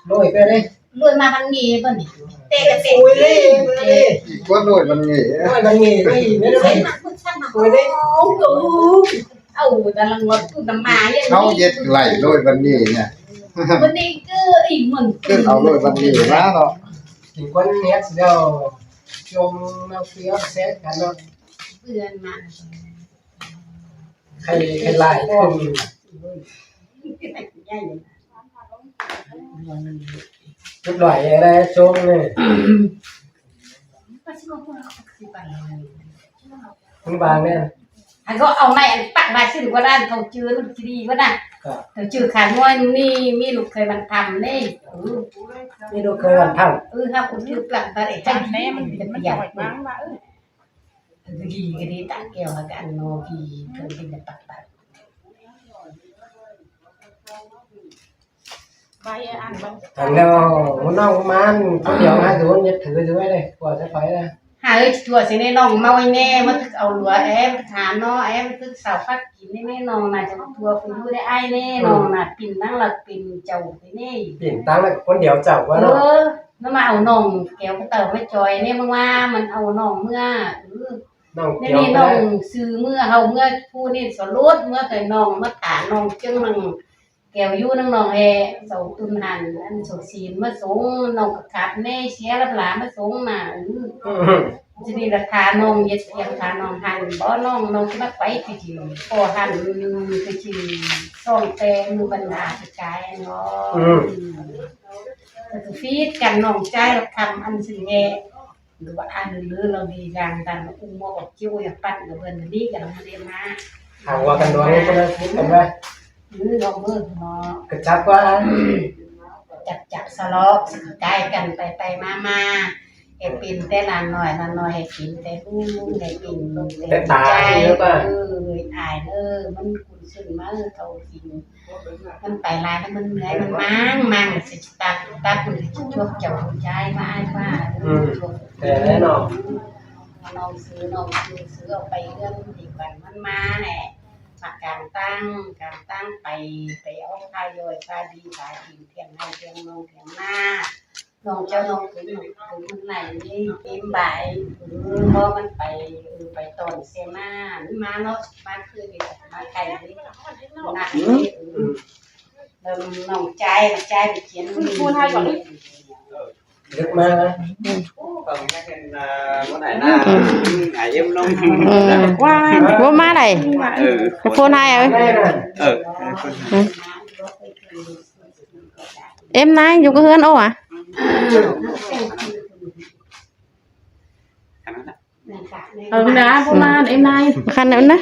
lôi về đây lùi mà bằng nghề bên này tê cái tê lôi đi có đôi bằng nghề lôi bằng nghề cái mấy đứa đấy mà con săn mà lôi đi âu đã là ngọt cứ nằm mà vậyเขาเย็ดไหลđôi bằng nghề nha bên đây cứ ý mình ขึ้นเอาđôi bằng nghề lá đó thì quân nét đâu chôm nó phía xét cả nó vườn mà hay lại không cái này nhanh chút loại ở đây chôm này con vàng đây anh gọi ông này anh tặng bài xin qua đây thầu chưa nó đi quá nè thầu chưa khả ngôi mi lục thời bàn thầm đi đi đâu cơ làm thẳng ha cũng chưa tặng ta để tranh nè mình bây giờ cái đi tặng kèo là cái ăn nó thì thường thì là tặng bay ăn bằng thằng nào muốn nong man có nhiều hai đứa nhất thử dưới đây quả sẽ phải ra hai chùa sẽ nên nòng mau anh em mất thức ẩu lúa em thả nó em thức xào phát kín nên nòng là cho chùa phụ nữ để ai nè nòng là tìm năng là tìm chầu thế nè biển tăng là con đéo chảo quá đâu nó mà ẩu nòng kéo cái tờ mới chòi nên mà mình ẩu nòng mưa nên đi nòng sừ mưa hầu mưa thu nên sò lốt mưa thời nòng mất thả nòng chân nòng kéo du nòng nòng hè sầu tuần hàn ăn sầu xìn mất xuống nòng cạp nè xé lấp lá mất xuống mà cho nên là thả nòng nhiệt em thả nòng hàn bỏ nòng cái bắt quấy thì chỉ có hàn thì chỉ xong tè như bần hà thì cái nó phít cầm nòng chai là cầm ăn xì nhẹ rồi ăn lứaเราดีrằng rằng nó cũng mua bọc chiêuอย่างปั่นกับเพิ่นนี่กันมาเรียนมา hàng qua cần đoán cho nó phút cầm ra เราเบิ่งเนาะ cực chắc quá จับสลบใกล้กันไปมาให้ปิ่นแต่ละหน่อยให้กินแต่ลูกให้กินแต่ตายตายมันคุณซึ่งมาเท่ากินมันไปลายมันเหนื่อยมันมั่งสิตักมันช่วยเจ้าใจมาว่า để đấy nó น้องซื้อเอาไปเรื่องอีกวันมันมาแหละมาการตั้งไปเอาค่าย่อยค่าดีค่ากินเพียงให้เพียงน้องเพียงหน้าน้องเจ้าน้องถึงมันไหนนี่เป็นใบเพราะมันไปตอนเซมามาเนาะมาคือมาไก่นี่หนักนี่น้องใจไปเขียนพูดให้ก่อน được mà còn cái món này là ngày em nông qua vô má này cái phone hai ơi em nay dùng cái hương ô à đá vô man em nay khăn nữa đó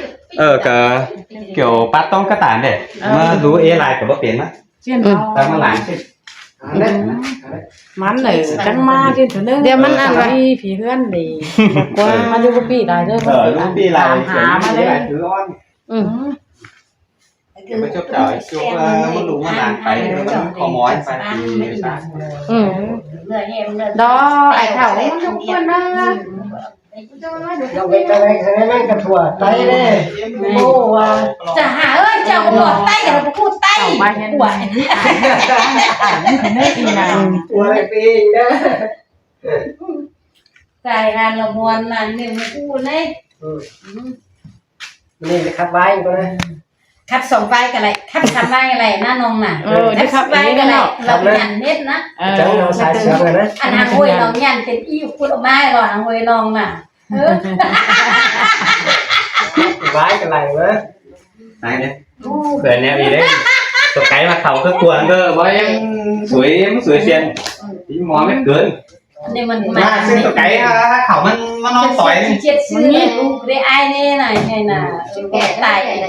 cả kiểu bắt tông cái tản để mà rú e lại của bác biển á trên ta mà làm chứ mắn này trắng ma trên chỗ nước điều mắn ăn đi phía hơn để qua mà vô bị đại rồi lúc đi lại hả mà đây thứ ngon cái chốt trời chốt mất đúng mà làm phải có mỏi phải đó ai thảo nó không quên đó nó cái cái thua tay đây ô chả hả ơi chào một tay là một cụt tay của thua lại pin đó tài hàn là nguồn là niềm cu đấy nên khắp vai con đây khắp sòng vai cái này khắp vai cái này na nong nè khắp vai cái này là nhằn hết nó chẳng nó sai sửa rồi đấy anh hàng hồi nó nhằn tiền yêu của nó mai rồi hàng hồi nong nè vai cái này nữa này đấy cười nè gì đấy một cái mà khẩu cứ cuộn cơ bởi em suối xiên tí mò mét cưới nên mình mà xin cái khẩu nó non tỏi chết xưa để ai nè này là kẻ tài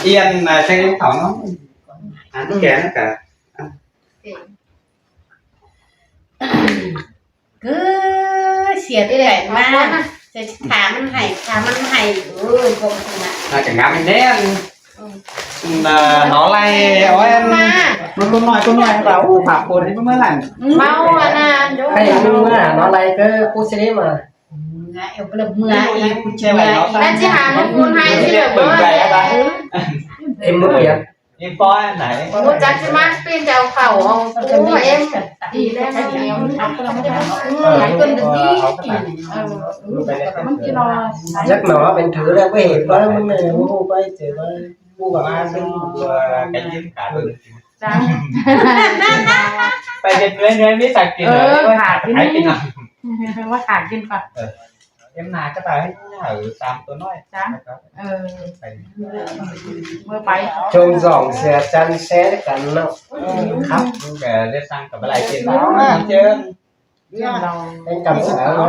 yên là xem khẩu nó ăn kén cả cứ xỉa cái này mà thảมันhay không là chẳng ngắm anh đấy nó lại em nó con nói bảo phạm cô đấy mới làm mau anh hay là nó lại cái cô xe mà em có lập mưa em che mày nó đang chỉ hàng nó phun hai chứ được em mất tiền em coi này มูจักสิมาเป็นเจ้าเข่าเอาปูมาเอ็มดีแล้วนะเอ็ม หลายคนดี มันกินรอ chắc nó bên thứ là cái hệ có mình này mua quay chỉ có mua vào ăn cái gì cả rồi จ้า ไปเป็นเรื่อยๆไม่สักกินเลยหายกินอ่ะ ว่าขาดกินก่อน em nào cái tài ở tam tôi nói จ้าเมื่อไป trông giỏng xe chăn xe cắn nó khắp kể lên sang cả lại tiền đó chứ เรา anh cầm sợ nó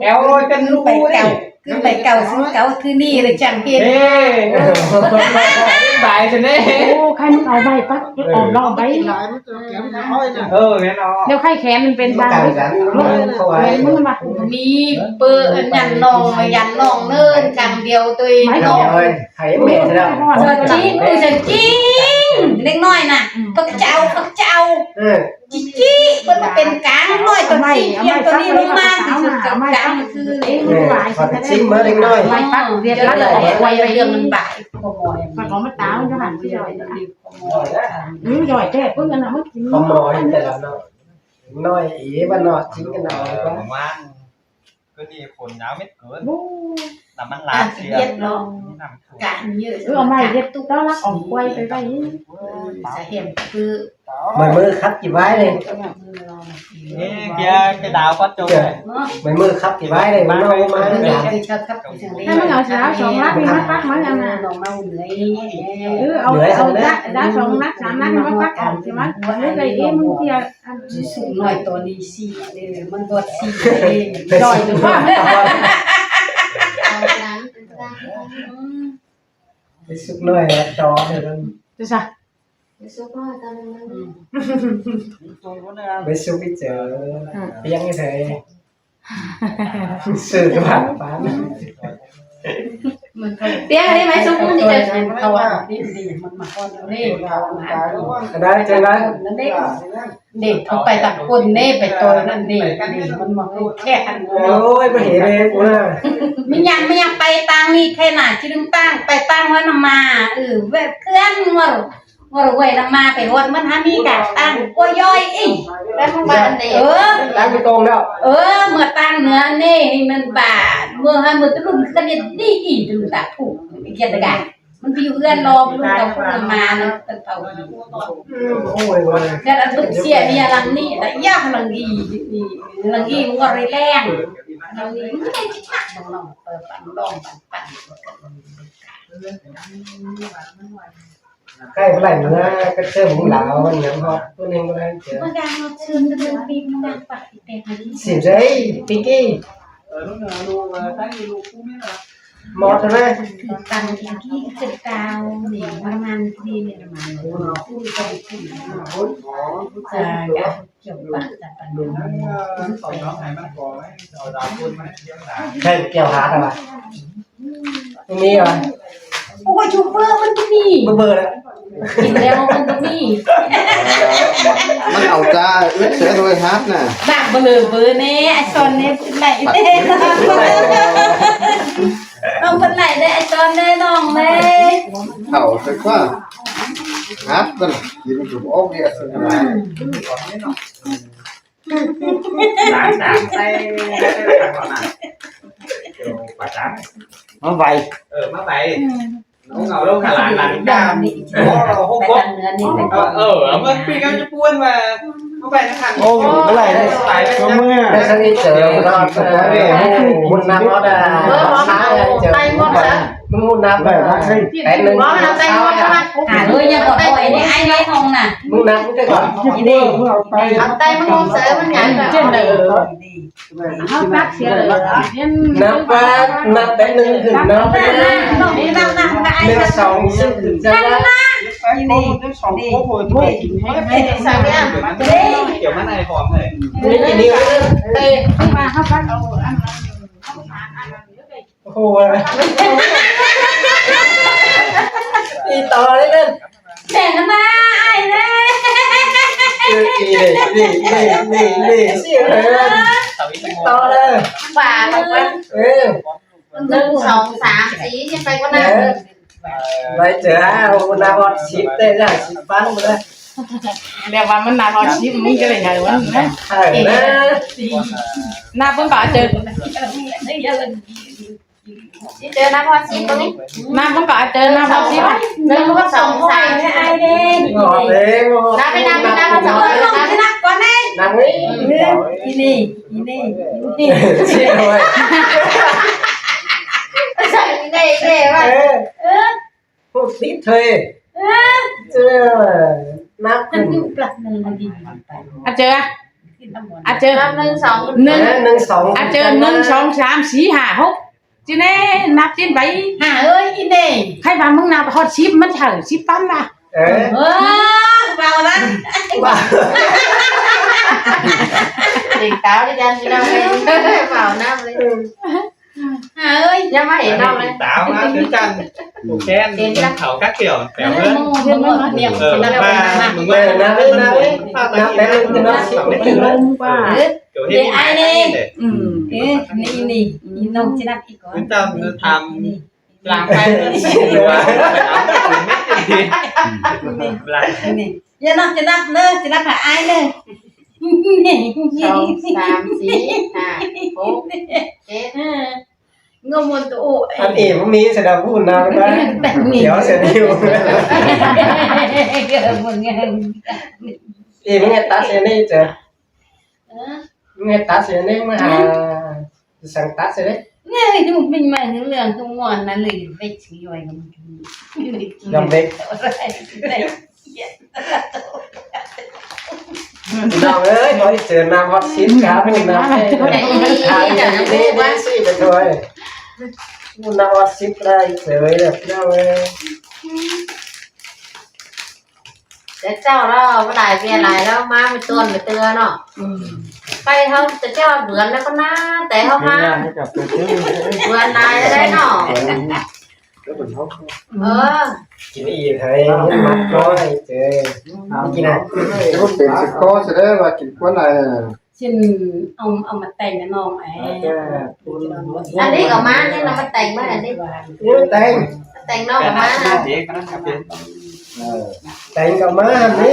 kéo lôi chân ขึ้น lu ไปเก่าขึ้นไปเก่าซื้อเก่าคือนี่เลยจังเพียน bài thì đấy โอ้ใครมันเอาใบปั๊บออกลองใบ nghe nó เดี๋ยวไข้แขนมันเป็นบาง càng gắn nó không ai มันมา มีเปิดยันนองมายันนองเนินจังเดียวตัว mẹ น้อง ơi thấy mẹ thế nào จะจริงคือจะจริงเล็กน้อยน่ะปักเจ้า ừ จิจิมันเป็นกลางน้อยตัวนี้เพียงตัวนี้ลงมาที่สุดกลางคือ เอ๊ะมันหลาย còn chim mới đánh đôi ใบปั๊บเรียนรัด เล ออก ย ไว ไว้ ไป เรื่องมันบ่ายขโมย มันของมันตามันจะหันที่ย่อย ย่อยแท้เพิ่งกันนะมันกิน không mỏiแต่ละnó nói ý mà nó chính cái nào quá ngoan cứ đi phồn nháo mít cửa โอ้ làm ăn อ่าน làm เย็ดเนาะ làm การเยอะ เอาใหม่เด็ดตุ๊กตาลักออกไวไปไป จะเห็นคือ mày mơ khắp cái vai này kia cái đào có trâu này เนาะ mày mơ khắp cái vai này nó mà มั nó น làm คือชอบครับจังนี้ ถ้ามันเอาเช้าสองนัดมีมัดปักมันยังไง ลงมาเหนื่อย หรือเอาได้สองนัดสามนัดมันปักออกใช่ไหมหรือไงเอ๊ะมันเทีย สูงหน่อยตัวนี้สี่มันบดสี่เอง ย่อยหรือว่า cái sức nơi là chó này luôn จะใช่ với sức cái chở tiếng như thế sự các bạn bán เตี้ยได้ไหมซุปมันจะเขาว่าดีมันมาก่อนเล่เขามา ได้ใช่ไหม นั่นเด็กเด็กเขาไปตักคนเน่ไปตัวนั่นเด็กมันมาแค่กัน ôi mà hiểu đấy cũng là ไม่ยังไปตังนี่แค่หนาชื่อตั้งไปตั้งว่านมาเวทเคลื่อนว่าเวนมาไปวันมันทามีการตั้งก็ย่อยอีแล้วมันบาดเด็กđang cái con đó เมื่อตั้งเนื้อเน่มันบาดเมื่อให้มันรุ่นกันดีอีดูตาถูกเกียรติการมันไปอยู่เพื่อนรอลูกเราพูดมาเนาะเป็นเต่า ôi ôi แค่อันตุเสียเนี่ยลังนี่แต่ยากลังกีมันก็ไรแรงลังนี้ไม่ได้จิตหนักลองเปิดปั่นปั่น cái này nó cái chơi bún lão mình nhắm họ tôi nên có đang chơi เมื่อการเราเชิญกันปีมันดังปัดแต่ทัน xỉn giấy pinky một rồi đấy คือตันอีกที่คือกาวเนี่ยประมาณที่เนี่ยประมาณพูดกันพูดจะการเกี่ยวกับแต่ปัญหา thêm kèo hạt rồi mi rồi โอ้ยชูเปอร์มันก็มี bơ bơ đấy กินแล้วมันก็มี มันเอาจ้าเอื้อเสียโดยฮัทน่ะ บางเบลอเบอร์เน่ไอซอนเน่ไหลเน่น้องเป็นไหลเน่ไอซอนเน่น้องเน่ เอาแต่ว่าฮัทมันกินอยู่โอ้เดียวสิอะไร lái đạp tay còn này bà chán มันไว má bậy nó ngồi luôn cả lại ดาวนี่ไปทางเนื้อนี่ไปก่อน mà phi cao cho buôn mà nó vậy nó thành โอ้เมื่อไหร่เนี่ยก็เมื่อ cái sang đi chờ nó một năm nó đã sáng chờ một năm về nó cáiนึง หาเลยยังกดบ่อยนี่ไอ้ไรทองน่ะ một năm cũng cái gọi gì đi เอาไตมันงงเสือมันหยัง เช่นเดิมเขาตักเสียเลยเนี่ย năm cáiนึงถึงnó น้องนี่นั่งกับไอ้ นึงสองซึ่งถึงจะได้ นี่ไอ้สาวเนี่ยเด้ kiểu má này còn này นี่กี่นิ้ว เต้ เข้ามาเขาตักเอาอันนั้นเขาทานอันนั้นเยอะเลย โอ้โหตีต่อเลยนึง แบ่งกันมาไอ้เด้ นี่สิเลยต่อเลย ป่ามัน เออ 1 2 3 4ยังไปก็น่า Vậy chờ na hot ship đây là ship bán rồi đấy. เรียกว่ามันนาฮอชิมึงจะได้ไงวะนะ Thầy đó. นาเพิ่งก็เจอ เจอนะพอสิตรงนี้ นาเพิ่งก็เจอนาฮอชิ หนึ่งก็สองสามให้ไอเด่น Ngọt đấy. นับไปนับไปนับมาสองเลยนับไปนับก่อนเลย Nằm ấy. อีนี่อีนี่อีนี่ Xin rồi. ใส่เด้เด้ว่า Một tí thuê. Chứ nắp นั่นอยู่ปลักนั่นละดีไป เจอเจอ นับหนึ่งสอง หนึ่ง nâng sóng. เจอ1 2 3 4 5 6จีเน่นับจีนไป หาเอ้ยอีนี่ ใครว่ามึงนับฮอชิปมันเถอะชิปปั้นล่ะ Ê. เบาละ Bà. เด็กเต้าđi ra đi đâu đây vào năm đi หาเอ้ย ยังไม่เห็นเราเลย táo á đứa chăn một khen khẩu các kiểu khéo hơn เพื่อนมาเดียว ba mừng Về mừng nắp đấy nắp đấy. Nắp đấy lên nó xịt mấy chữ đấy. ว่า kiểu Để hết ai đi đi? để นี่นี่นี่น้องจะนับอีกก่อน chúng ta làm làm hai nhiều quá phải làm được mấy gì làm นี่จะนับเลยจะนับหาไอ้เลย สองสามสี่ห้าหกเจ็ด งมวนตัว Anh ỉm không nghĩ sẽ đào vụn nào đó. Kéo sẽ điêu. เกิดมึงไง Ỉm nghe tát sẽ đi chờ. Nghe tát sẽ đi mà sang tát sẽ đấy. เนี่ยที่มึงเป็นมาเรื่องทุกวันนั่นเลยไปช่วยกัน Dòng đấy. Dòng ơi, nói chờ nam hot shit cá với nam đây. Thầy đi đi xí được rồi. Nam hot shit đây chờ được đâu ơi. เดี๋ยวเจ้าเราไม่ได้เบียร์ไรแล้วมาไม่ต้นไม่เตือนเนาะไปเขาจะเจ้าเบื่อแล้วก็น่าแต่เขามาเบื่อนายได้เนาะChỉ ý thầy mặt nói trời. Đi nào. Nóเป็นสิก็จะได้ว่ากินกว่าไหน ฉันเอามาแต่งกับน้องไอ้ อันนี้กับม้านี่เรามาแต่งมาอันนี้ Nhớ tên. แต่งน้องกับม้านะ thế cái nó cặp đến Tên cầm má hả đấy.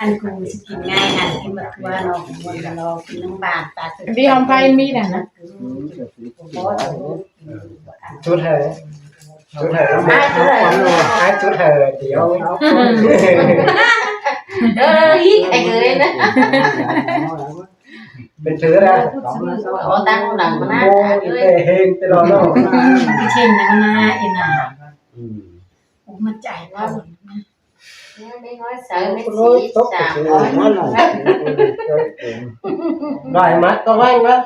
อันกูสกินง่ายอันที่แบบว่าน้องวันเราเป็นน้องบาทตา ดีของใครมีน่ะนะ Chút hờ. Chút hờ. Hai chút hờ thì ông. ไอ้เกยนะ Bên thứ ra. โอ้ตั้งหลังมาหน้า Ô เอ้ย cái hên cái đó nó. ที่เช่นนะนะไอ้น่ะโอ้มาจ่ายว่า ไม่น้อยเสือไม่ Rồi สี tốt สาม Rồi mắt có anh đó.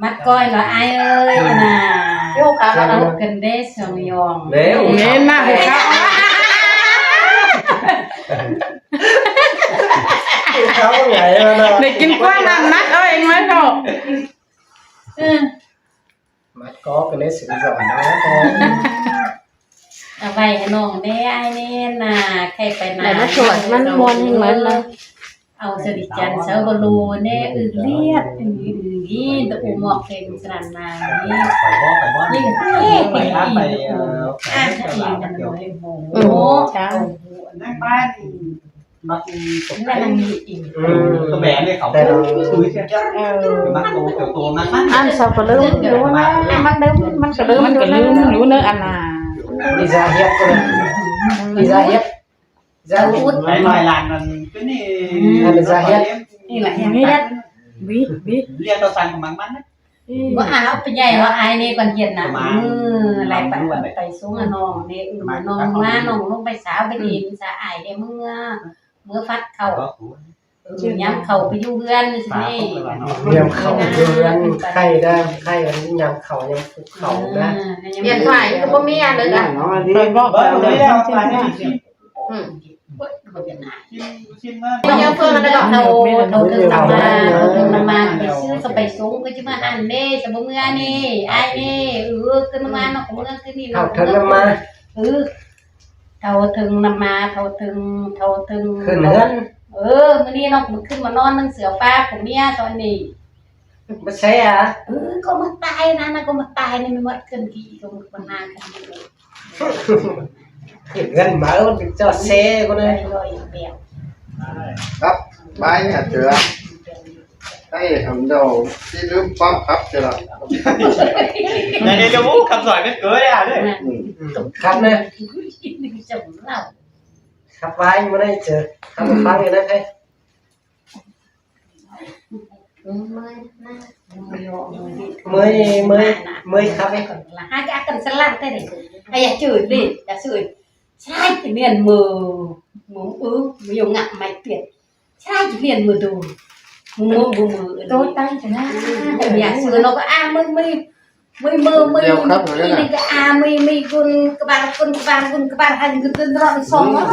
มัดก้อยเหรอไอ้เอ้ยน่ะ โยกขา เอา เรา กันได้สองยอง Nếu เน้นมากเลยครับ cháu nhảy nó. ได้กินกล้วยมันนัดเอาเองไหมเนาะ Mắt có cái lấy sự giỏi đó thôi. เอาไว้ให้น้องได้ไอ้เนี่ยน่ะใครไปไหน แต่มาสวดมันมวนเหมือนเลย เอาสดิจันเสาบลูเนี่ยเลียดนี่ตะอูหมอกเป็นสนันนานี่ยิ่งนี่ไปอ่ะอีกันเลยโอ้โหนั่งบ้านนั่งมีอีก cái bé này khẩu túi chứ mắt tổ mắt mắt อันสับปะรดรู้นะมันเดิมมันก็เดิม มันก็ลืมรู้เนื้ออันน่ะ Đi ra hiếp con này. Đi ra hiếp. Ra hiếp. cái loài làng là cái này นี่แหละอย่างนี้ วิวิ liên tao sang của mắt mắt đấy ว่าเอาไปใหญ่ว่าไอ้นี่ก่อนเย็นนะอะไรไปสูงอ่ะน้องเนี่ยน้องมาน้องลงไปสาวไปดีสาไอ้เดี๋ยวเมื่อฟัดเข่าย้ำเข่าไปอยู่เพื่อนสินี่ Nhằm khẩu đưa ăn khay ra. Khay là nhằm khẩu nhằm phục khẩu ra. เปลี่ยนฝ่ายก็บ่มีอันนึงอ่ะ โดยบอก bởi โดย vì จริง phải ๆ đi ไม่เยอะเพื่อนอะไรหรอกเราถึงมาไปซื้อก็ไปสูงก็จะมาอันนี้จะบ่เมื่อนี่ไอ้นี่ขึ้นมาเนาะเมื่อขึ้นนี่ Khẩu thân nó ma. เท่าถึงนำมาเท่าถึง Khẩn hơn. มื้อนี้น้องขึ้นมานอนนั่งเสือป้าผมเมียตอนนี้ ไม่ใช่อ่ะ ก็มาตายนะก็มาตายนี่มันวัดกันกี่ก็มันนานกันเลย เงินมาแล้วมันจะเซ่ก็ได้ ลอยเปียก ครับไปเนี่ยเจอให้ทำเดาที่ลืมความครับเจอละ này đây cho bố cầm giỏi cái cưới à đấy ครับเนี่ย จมเรา ครับไว้ไม่ได้เจอครับมาฟังกันนะเฮ้ย เมื่อยนะ mớiครับ hai cái cần săn lăn thế này hay chửi đi đã chửi sai thì liền mờ muốn nhiều ngậm mày tuyệt sai thì liền mờ đồ mua tôi tay cho nó nhà xưa nó có mới cái mới quân các bạn hai người tên rọn xong rồi